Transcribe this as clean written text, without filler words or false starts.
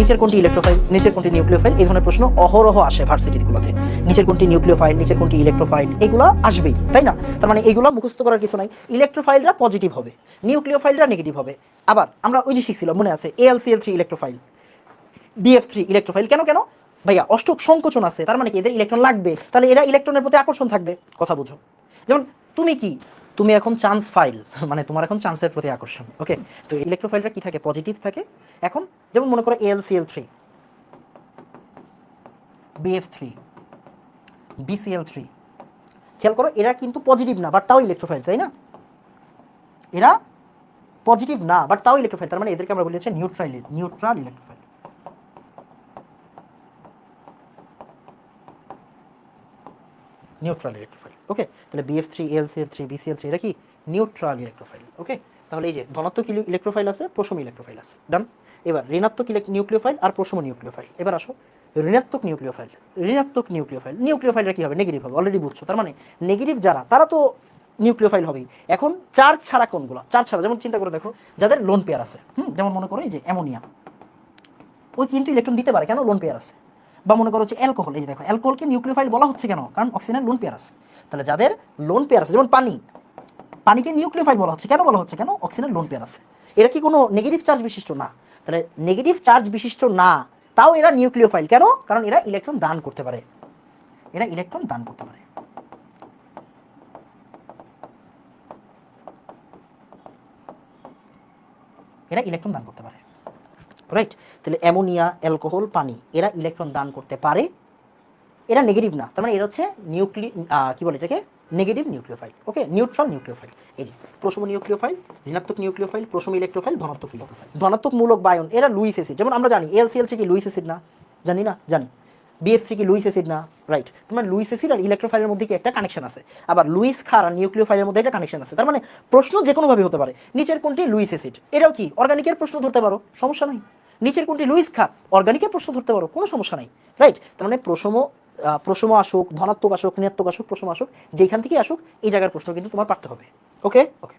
নিচের কোনটি ইলেকট্রোফাইল, নিচের কোনটি নিউক্লিওফাইল, এই ধরনের প্রশ্ন অহরহ আসে ভার্সিটিগুলোতে। নিচের কোনটি নিউক্লিওফাইল, নিচের কোনটি ইলেকট্রোফাইল, এগুলো আসবেই, তাই না? তার মানে এইগুলো মুখস্থ করার কিছু নাই। ইলেকট্রোফাইলরা পজিটিভ হবে, নিউক্লিওফাইলরা নেগেটিভ হবে। আবার আমরা ওই যে শিখছিলাম, মনে আছে, AlCl3 ইলেকট্রোফাইল, BF3 ইলেকট্রোফাইল। কেন কেন ভাইয়া? অষ্টক সংকোচন আছে, তার মানে কি এদের ইলেকট্রন লাগবে, তাহলে এরা ইলেকট্রনের প্রতি আকর্ষণ থাকবে। কথা বুঝো? যেমন তুমি কি, তুমি এখন চান্স ফাইল, মানে তোমার এখন চান্সের প্রতি আকর্ষণ। ওকে, তো ইলেকট্রোফাইলটা কি থাকে? পজিটিভ থাকে। এখন যেমন মনে করো AlCl3, BF3, BCl3, খেয়াল করো এরা কিন্তু পজিটিভ না, বাট তাও ইলেকট্রোফাইল, তাই না? এরা পজিটিভ না, বাট তাও ইলেকট্রোফাইল, তার মানে এদেরকে আমরা বলি হচ্ছে neutral electrophile. Neutral electrophile. Okay, তাহলে BF3, AlCl3, BCl3 এটা কি? Neutral electrophile. ওকে, তাহলে এই যে ধনাত্মক ইলেকট্রোফাইল আছে, প্রশম ইলেকট্রোফাইল আছে, ডান। এবার ঋণাত্মক নিউক্লিওফাইল আর প্রশম নিউক্লিওফাইল। এবার আসো ঋণাত্মক নিউক্লিওফাইল। নিউক্লিওফাইলটা কি হবে? নেগেটিভ হবে, অলরেডি বুঝছো। তার মানে নেগেটিভ যারা, তারা তো নিউক্লিওফাইল হবেই। এখন চার্জ ছাড়া কোনগুলো? চার্জ ছাড়া, যেমন চিন্তা করে দেখো, যাদের লোন পেয়ার আছে, যেমন মনে করো এই যে অ্যামোনিয়া, ওই কিন্তু ইলেকট্রন দিতে পারে, কেন? লোন পেয়ার আছে। বা মনে করো হচ্ছে অ্যালকোহল, এই যে দেখো অ্যালকোহলকে নিউক্লিওফাইল বলা হচ্ছে কেন? কারণ অক্সিজেনের লোন পেয়ার আছে। তাহলে যাদের লোন পেয়ার আছে, যেমন পানিকে নিউক্লিওফাইল বলা হচ্ছে কেন? বলা হচ্ছে কেন? অক্সিজেনের লোন পেয়ার আছে। এরা কি কোনো নেগেটিভ চার্জ বিশিষ্ট না? তাহলে নেগেটিভ চার্জ বিশিষ্ট না, তাও এরা নিউক্লিওফাইল কেন? কারণ এরা ইলেকট্রন দান করতে পারে। এরা ইলেকট্রন দান করতে পারে। এরা ইলেকট্রন দান করতে পারে, রাইট? তাহলে অ্যামোনিয়া, অ্যালকোহল, পানি, এরা ইলেকট্রন দান করতে পারে, এরা নেগেটিভ না। তার মানে এরা হচ্ছে কি বলে এটাকে? Negative nucleophile. Okay, neutral nucleophile. এই যে প্রশম নিউক্লিওফাইল, ঋণাত্মক নিউক্লিওফাইল, প্রশম ইলেকট্রোফাইল, ধনাত্মক ইলেকট্রোফাইল। ধনাত্মক মূলক বায়ন, এরা লুইস অ্যাসিড। যেমন আমরা জানি AlCl3 কি লুইস অ্যাসিড না? জানি না? জানি। BF3 কি লুইস অ্যাসিড না? রাইট। তোমার লুইস অ্যাসিড আর ইলেকট্রোফাইলের মধ্যে কি একটা কানেকশন আছে, আবার লুইস ক্ষার আর নিউক্লিওফাইলের মধ্যে একটা কানেকশন আছে। তার মানে প্রশ্ন যে কোনো ভাবে হতে পারে। নিচের কোনটি লুইস অ্যাসিড? এটাও কি অর্গানিকের প্রশ্ন ধরতে পারো, সমস্যা নাই। নিচের কোনটি লুইস ক্ষার? অর্গানিকের প্রশ্ন ধরতে পারো, কোনো সমস্যা নাই, রাইট? তার মানে প্রশম আসুক, ধনাত্মক আসুক, ঋণাত্মক আসুক, প্রশম আসুক, যেখান থেকে আসুক, এই জায়গার প্রশ্ন কিন্তু তোমার পারতে হবে। ওকে ওকে।